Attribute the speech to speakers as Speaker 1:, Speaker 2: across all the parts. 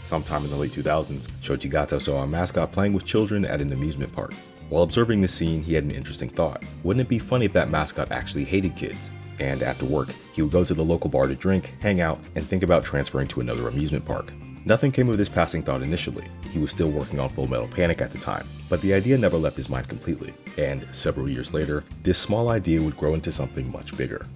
Speaker 1: Sometime in the late 2000s, Shoji Gatou saw a mascot playing with children at an amusement park. While observing the scene, he had an interesting thought. Wouldn't it be funny if that mascot actually hated kids? And after work, he would go to the local bar to drink, hang out, and think about transferring to another amusement park. Nothing came of this passing thought initially. He was still working on Fullmetal Panic at the time, but the idea never left his mind completely. And several years later, this small idea would grow into something much bigger.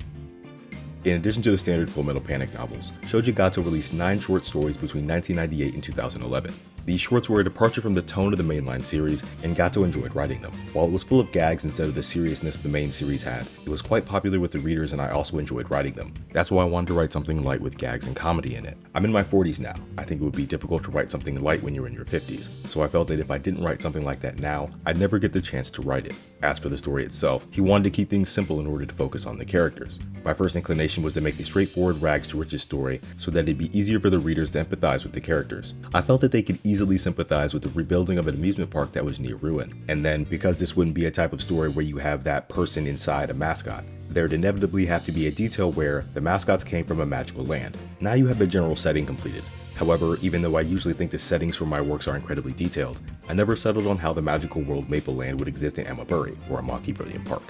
Speaker 1: In addition to the standard Fullmetal Panic novels, Shoji Gatou released 9 short stories between 1998 and 2011. These shorts were a departure from the tone of the mainline series, and Gatou enjoyed writing them. While it was full of gags instead of the seriousness the main series had, it was quite popular with the readers and I also enjoyed writing them. That's why I wanted to write something light with gags and comedy in it. I'm in my 40s now. I think it would be difficult to write something light when you're in your 50s, so I felt that if I didn't write something like that now, I'd never get the chance to write it. As for the story itself, he wanted to keep things simple in order to focus on the characters. My first inclination was to make a straightforward rags to riches story so that it'd be easier for the readers to empathize with the characters. I felt that they could easily sympathize with the rebuilding of an amusement park that was near ruin. And then, because this wouldn't be a type of story where you have that person inside a mascot, there'd inevitably have to be a detail where the mascots came from a magical land. Now you have the general setting completed. However, even though I usually think the settings for my works are incredibly detailed, I never settled on how the magical world Maple Land would exist in Amaburi, or Amagi Brilliant Park.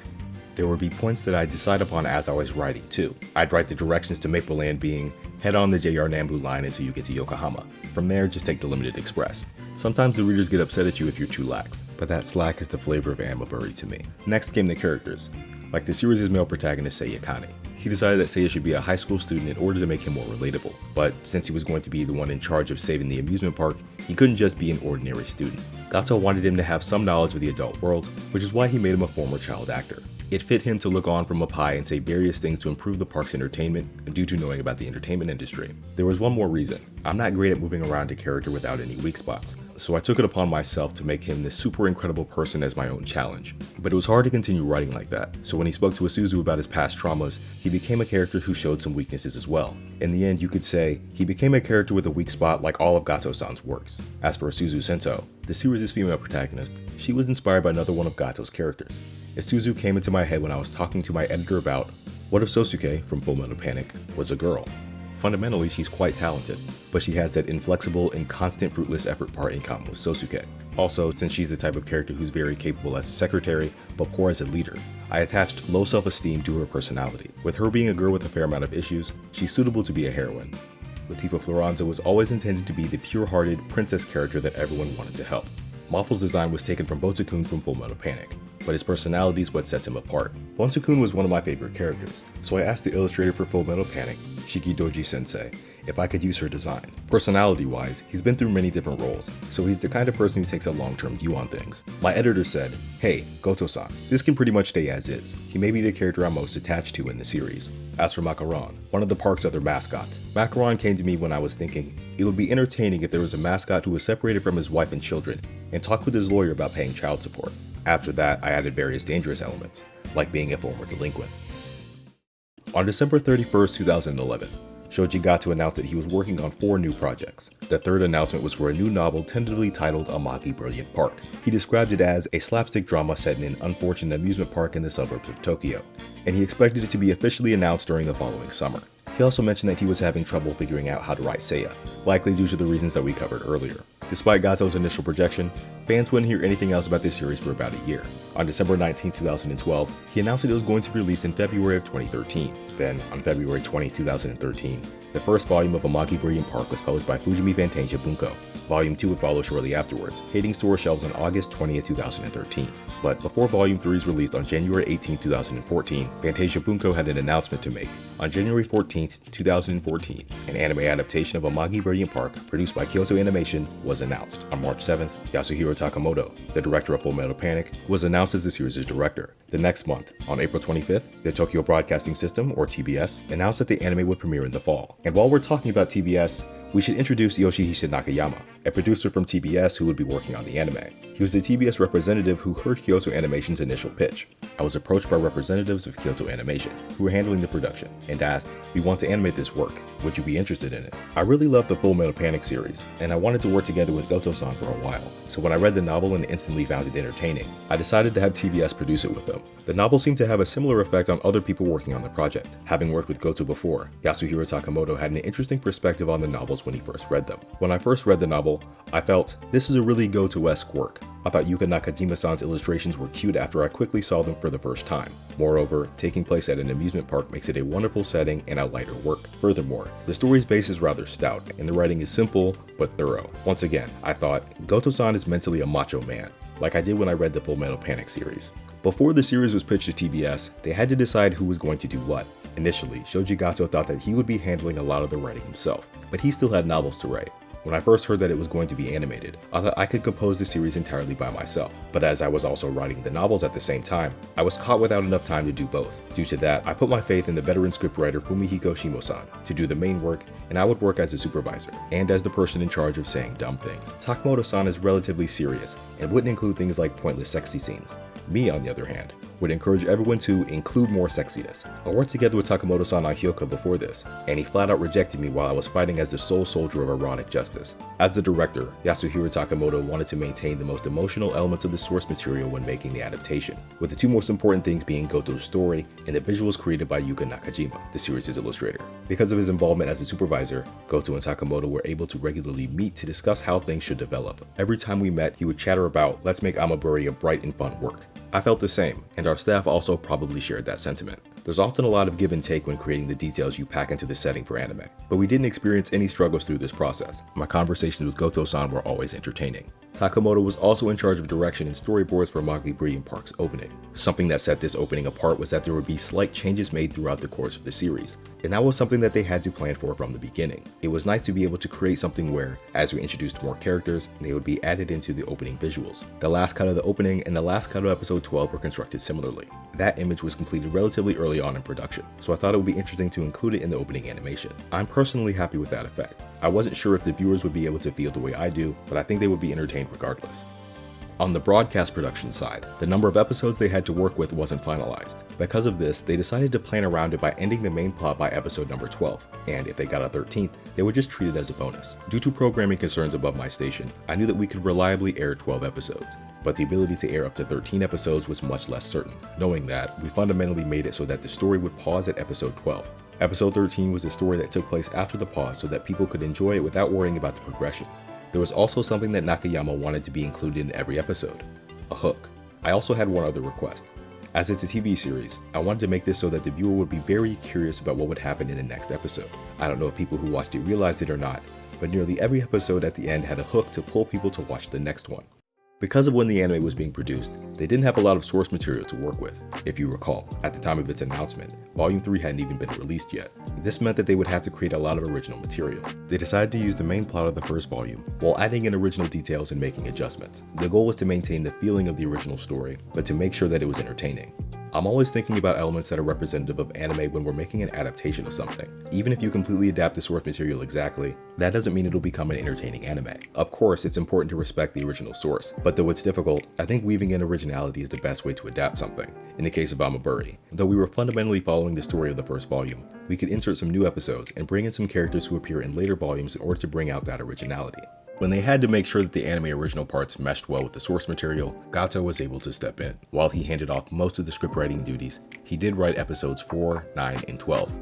Speaker 1: There would be points that I'd decide upon as I was writing too. I'd write the directions to Maple Land being, head on the JR Nambu line until you get to Yokohama. From there, just take the Limited Express. Sometimes the readers get upset at you if you're too lax, but that slack is the flavor of Amaburi to me. Next came the characters. Like the series' male protagonist Seiya Kane. He decided that Seiya should be a high school student in order to make him more relatable, but since he was going to be the one in charge of saving the amusement park, he couldn't just be an ordinary student. Gatou wanted him to have some knowledge of the adult world, which is why he made him a former child actor. It fit him to look on from up high and say various things to improve the park's entertainment due to knowing about the entertainment industry. There was one more reason. I'm not great at moving around a character without any weak spots, so I took it upon myself to make him this super incredible person as my own challenge. But it was hard to continue writing like that, so when he spoke to Isuzu about his past traumas, he became a character who showed some weaknesses as well. In the end, you could say, he became a character with a weak spot like all of Gatou-san's works. As for Isuzu Sento, the series' female protagonist, she was inspired by another one of Gatou's characters. Isuzu came into my head when I was talking to my editor about, what if Sosuke, from Fullmetal Panic, was a girl? Fundamentally, she's quite talented, but she has that inflexible and constant fruitless effort part in common with Sosuke. Also, since she's the type of character who's very capable as a secretary, but poor as a leader, I attached low self-esteem to her personality. With her being a girl with a fair amount of issues, she's suitable to be a heroine. Latifah Floranzo was always intended to be the pure-hearted princess character that everyone wanted to help. Maffel's design was taken from Botakun from Fullmetal Panic, but his personality is what sets him apart. Botakun was one of my favorite characters, so I asked the illustrator for Fullmetal Panic, Shikidoji Sensei, if I could use her design. Personality-wise, he's been through many different roles, so he's the kind of person who takes a long-term view on things. My editor said, hey, Goto-san, this can pretty much stay as is. He may be the character I'm most attached to in the series. As for Macaron, one of the park's other mascots, Macaron came to me when I was thinking, it would be entertaining if there was a mascot who was separated from his wife and children and talked with his lawyer about paying child support. After that, I added various dangerous elements, like being a former delinquent. On December 31st, 2011, Shoji Gatou announced that he was working on 4 new projects. The third announcement was for a new novel tentatively titled Amagi Brilliant Park. He described it as a slapstick drama set in an unfortunate amusement park in the suburbs of Tokyo, and he expected it to be officially announced during the following summer. He also mentioned that he was having trouble figuring out how to write Seiya, likely due to the reasons that we covered earlier. Despite Gatou's initial projection, fans wouldn't hear anything else about this series for about a year. On December 19, 2012, he announced that it was going to be released in February of 2013. Then, on February 20, 2013, the first volume of Amagi Brilliant Park was published by Fujimi Fantasia Bunko. Volume 2 would follow shortly afterwards, hitting store shelves on August 20, 2013. But before Volume 3 is released on January 18, 2014, Fantasia Bunko had an announcement to make. On January 14, 2014, an anime adaptation of Amagi Brilliant Park, produced by Kyoto Animation, was announced. On March 7th, Yasuhiro Takamoto, the director of Fullmetal Panic, was announced as the series' director. The next month, on April 25th, the Tokyo Broadcasting System, or TBS, announced that the anime would premiere in the fall. And while we're talking about TBS, we should introduce Yoshihisa Nakayama, a producer from TBS who would be working on the anime. He was the TBS representative who heard Kyoto Animation's initial pitch. I was approached by representatives of Kyoto Animation, who were handling the production, and asked, "We want to animate this work. Would you be interested in it?" I really loved the Full Metal Panic series, and I wanted to work together with Gatou-san for a while, so when I read the novel and instantly found it entertaining, I decided to have TBS produce it with them. The novel seemed to have a similar effect on other people working on the project. Having worked with Gatou before, Yasuhiro Takamoto had an interesting perspective on the novels when he first read them. When I first read the novel, I felt, this is a really Gatou-esque work. I thought Yuka Nakajima-san's illustrations were cute after I quickly saw them for the first time. Moreover, taking place at an amusement park makes it a wonderful setting and a lighter work. Furthermore, the story's base is rather stout, and the writing is simple but thorough. Once again, I thought, Gatou-san is mentally a macho man, like I did when I read the Full Metal Panic series. Before the series was pitched to TBS, they had to decide who was going to do what. Initially, Shoji Gatou thought that he would be handling a lot of the writing himself, but he still had novels to write. When I first heard that it was going to be animated, I thought I could compose the series entirely by myself. But as I was also writing the novels at the same time, I was caught without enough time to do both. Due to that, I put my faith in the veteran scriptwriter Fumihiko Shimo-san to do the main work, and I would work as a supervisor, and as the person in charge of saying dumb things. Takamoto-san is relatively serious, and wouldn't include things like pointless sexy scenes. Me, on the other hand, would encourage everyone to include more sexiness. I worked together with Takamoto-san on Hyoka before this, and he flat out rejected me while I was fighting as the sole soldier of erotic justice. As the director, Yasuhiro Takamoto wanted to maintain the most emotional elements of the source material when making the adaptation, with the two most important things being Gotou's story and the visuals created by Yuka Nakajima, the series' illustrator. Because of his involvement as a supervisor, Gatou and Takamoto were able to regularly meet to discuss how things should develop. Every time we met, he would chatter about, let's make Amaburi a bright and fun work. I felt the same, and our staff also probably shared that sentiment. There's often a lot of give and take when creating the details you pack into the setting for anime, but we didn't experience any struggles through this process. My conversations with Gatou-san were always entertaining. Takamoto was also in charge of direction and storyboards for Amagi Park's opening. Something that set this opening apart was that there would be slight changes made throughout the course of the series, and that was something that they had to plan for from the beginning. It was nice to be able to create something where, as we introduced more characters, they would be added into the opening visuals. The last cut of the opening and the last cut of episode 12 were constructed similarly. That image was completed relatively early on in production, so I thought it would be interesting to include it in the opening animation. I'm personally happy with that effect. I wasn't sure if the viewers would be able to feel the way I do, but I think they would be entertained regardless. On the broadcast production side, the number of episodes they had to work with wasn't finalized. Because of this, they decided to plan around it by ending the main plot by episode number 12, and if they got a 13th, they would just treat it as a bonus. Due to programming concerns above my station, I knew that we could reliably air 12 episodes, but the ability to air up to 13 episodes was much less certain. Knowing that, we fundamentally made it so that the story would pause at episode 12. Episode 13 was a story that took place after the pause so that people could enjoy it without worrying about the progression. There was also something that Nakayama wanted to be included in every episode: a hook. I also had one other request. As it's a TV series, I wanted to make this so that the viewer would be very curious about what would happen in the next episode. I don't know if people who watched it realized it or not, but nearly every episode at the end had a hook to pull people to watch the next one. Because of when the anime was being produced, they didn't have a lot of source material to work with. If you recall, at the time of its announcement, Volume 3 hadn't even been released yet. This meant that they would have to create a lot of original material. They decided to use the main plot of the first volume, while adding in original details and making adjustments. The goal was to maintain the feeling of the original story, but to make sure that it was entertaining. I'm always thinking about elements that are representative of anime when we're making an adaptation of something. Even if you completely adapt the source material exactly, that doesn't mean it'll become an entertaining anime. Of course, it's important to respect the original source, but though it's difficult, I think weaving in originality is the best way to adapt something. In the case of Amaburi, though we were fundamentally following the story of the first volume, we could insert some new episodes and bring in some characters who appear in later volumes in order to bring out that originality. When they had to make sure that the anime original parts meshed well with the source material, Gatou was able to step in. While he handed off most of the script writing duties, he did write episodes 4, 9, and 12.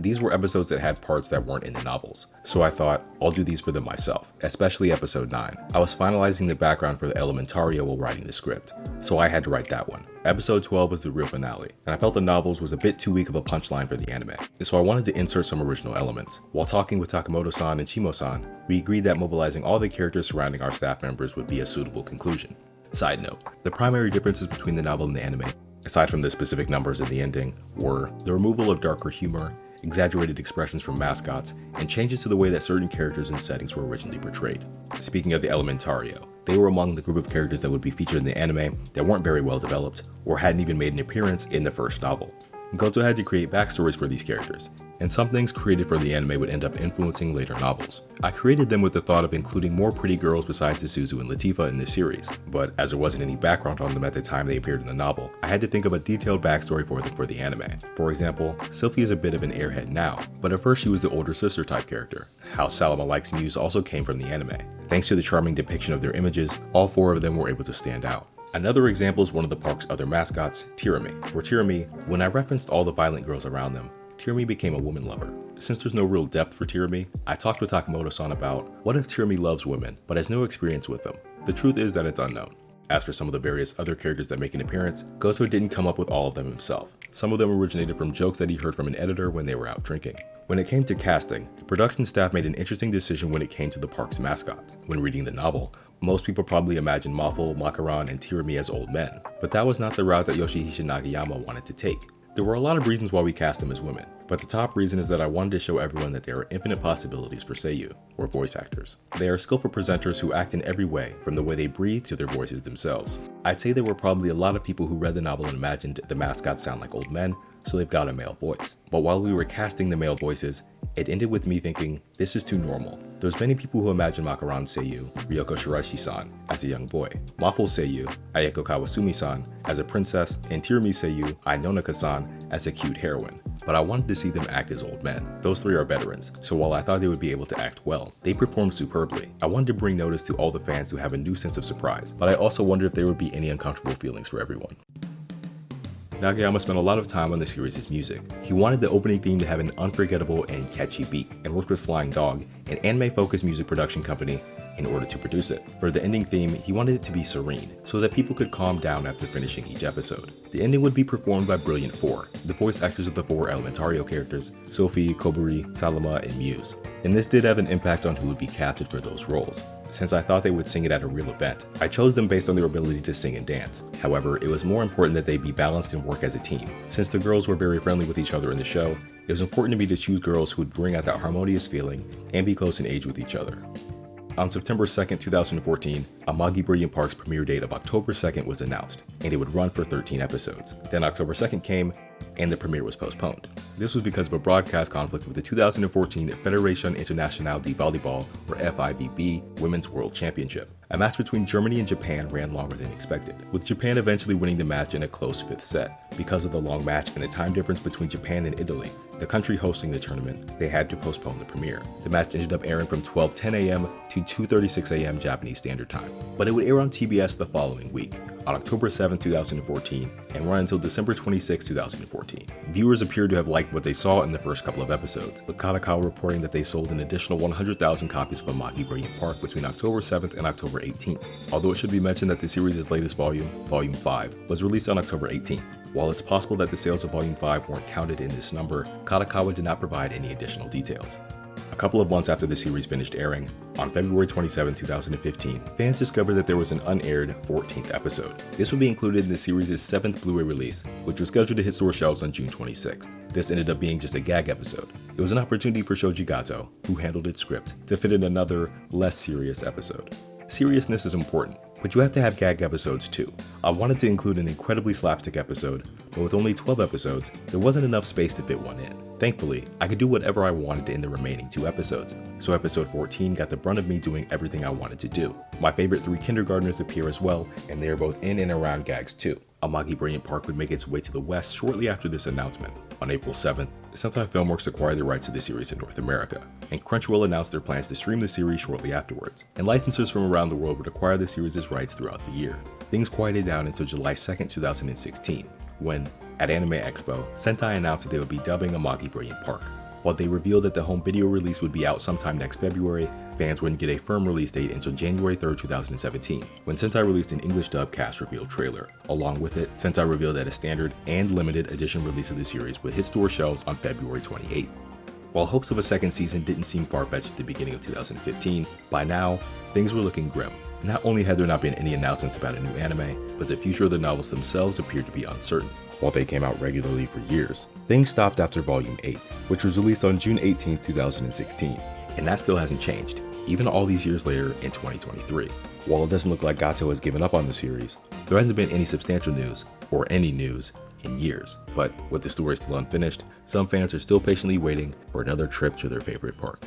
Speaker 1: These were episodes that had parts that weren't in the novels, so I thought, I'll do these for them myself, especially episode 9. I was finalizing the background for the Elementario while writing the script, so I had to write that one. Episode 12 was the real finale, and I felt the novels was a bit too weak of a punchline for the anime, so I wanted to insert some original elements. While talking with Takamoto-san and Shimo-san, we agreed that mobilizing all the characters surrounding our staff members would be a suitable conclusion. Side note, the primary differences between the novel and the anime, aside from the specific numbers in the ending, were the removal of darker humor, exaggerated expressions from mascots, and changes to the way that certain characters and settings were originally portrayed. Speaking of the Elementario, they were among the group of characters that would be featured in the anime that weren't very well developed, or hadn't even made an appearance in the first novel. Gatou had to create backstories for these characters, and some things created for the anime would end up influencing later novels. I created them with the thought of including more pretty girls besides Isuzu and Latifah in this series, but as there wasn't any background on them at the time they appeared in the novel, I had to think of a detailed backstory for them for the anime. For example, Sylvie is a bit of an airhead now, but at first she was the older sister type character. How Salama likes Muse also came from the anime. Thanks to the charming depiction of their images, all 4 of them were able to stand out. Another example is one of the park's other mascots, Tirami. For Tirami, when I referenced all the violent girls around them, Tirami became a woman lover. Since there's no real depth for Tirami, I talked with Takamoto-san about what if Tirami loves women but has no experience with them. The truth is that it's unknown. As for some of the various other characters that make an appearance, Goto didn't come up with all of them himself. Some of them originated from jokes that he heard from an editor when they were out drinking. When it came to casting, the production staff made an interesting decision when it came to the park's mascots. When reading the novel, most people probably imagined Mafo, Makaran, and Tirami as old men, but that was not the route that Yoshihisa Nagayama wanted to take. There were a lot of reasons why we cast them as women, but the top reason is that I wanted to show everyone that there are infinite possibilities for seiyuu, or voice actors. They are skillful presenters who act in every way, from the way they breathe to their voices themselves. I'd say there were probably a lot of people who read the novel and imagined the mascots sound like old men, so they've got a male voice. But while we were casting the male voices, it ended with me thinking, this is too normal. There's many people who imagine Makaran's seiyuu, Ryoko Shiraishi-san, as a young boy, Mafo's seiyuu, Ayako Kawasumi-san, as a princess, and Tirami's seiyuu, Ai Nonaka-san, as a cute heroine. But I wanted to see them act as old men. Those 3 are veterans, so while I thought they would be able to act well, they performed superbly. I wanted to bring notice to all the fans to have a new sense of surprise, but I also wondered if there would be any uncomfortable feelings for everyone. Nagayama spent a lot of time on the series' music. He wanted the opening theme to have an unforgettable and catchy beat, and worked with Flying Dog, an anime-focused music production company, in order to produce it. For the ending theme, he wanted it to be serene, so that people could calm down after finishing each episode. The ending would be performed by Brilliant Four, the voice actors of the 4 Elementario characters, Sophie, Koburi, Salama, and Muse. And this did have an impact on who would be casted for those roles. Since I thought they would sing it at a real event, I chose them based on their ability to sing and dance. However, it was more important that they be balanced and work as a team. Since the girls were very friendly with each other in the show, it was important to me to choose girls who would bring out that harmonious feeling and be close in age with each other. On September 2nd, 2014, Amagi Brilliant Park's premiere date of October 2nd was announced, and it would run for 13 episodes. Then October 2nd came, and the premiere was postponed. This was because of a broadcast conflict with the 2014 Fédération Internationale de Volleyball, or FIVB, Women's World Championship. A match between Germany and Japan ran longer than expected, with Japan eventually winning the match in a close 5th set. Because of the long match and the time difference between Japan and Italy, the country hosting the tournament, they had to postpone the premiere. The match ended up airing from 12:10 a.m. to 2:36 a.m. Japanese Standard Time, but it would air on TBS the following week, on October 7, 2014, and run until December 26, 2014. Viewers appeared to have liked what they saw in the first couple of episodes, with Kadokawa reporting that they sold an additional 100,000 copies of Amagi Brilliant Park between October 7th and October 18th, although it should be mentioned that the series' latest volume, Volume 5, was released on October 18th. While it's possible that the sales of Volume 5 weren't counted in this number, Kadokawa did not provide any additional details. A couple of months after the series finished airing, on February 27, 2015, fans discovered that there was an unaired 14th episode. This would be included in the series' 7th Blu-ray release, which was scheduled to hit store shelves on June 26th. This ended up being just a gag episode. It was an opportunity for Shoji Gatou, who handled its script, to fit in another, less serious episode. Seriousness is important, but you have to have gag episodes too. I wanted to include an incredibly slapstick episode, but with only 12 episodes, there wasn't enough space to fit one in. Thankfully, I could do whatever I wanted in the remaining 2 episodes, so episode 14 got the brunt of me doing everything I wanted to do. My favorite 3 kindergartners appear as well, and they are both in and around gags too. Amagi Brilliant Park would make its way to the West shortly after this announcement. On April 7th, Sentai Filmworks acquired the rights to the series in North America, and Crunchyroll announced their plans to stream the series shortly afterwards, and licensors from around the world would acquire the series' rights throughout the year. Things quieted down until July 2nd, 2016, when, at Anime Expo, Sentai announced that they would be dubbing Amagi Brilliant Park. While they revealed that the home video release would be out sometime next February, fans wouldn't get a firm release date until January 3rd, 2017, when Sentai released an English dub cast reveal trailer. Along with it, Sentai revealed that a standard and limited edition release of the series would hit store shelves on February 28th. While hopes of a second season didn't seem far-fetched at the beginning of 2015, by now, things were looking grim. Not only had there not been any announcements about a new anime, but the future of the novels themselves appeared to be uncertain. While they came out regularly for years, things stopped after Volume 8, which was released on June 18, 2016, and that still hasn't changed, even all these years later in 2023. While it doesn't look like Gatou has given up on the series, there hasn't been any substantial news, or any news, in years. But with the story still unfinished, some fans are still patiently waiting for another trip to their favorite park.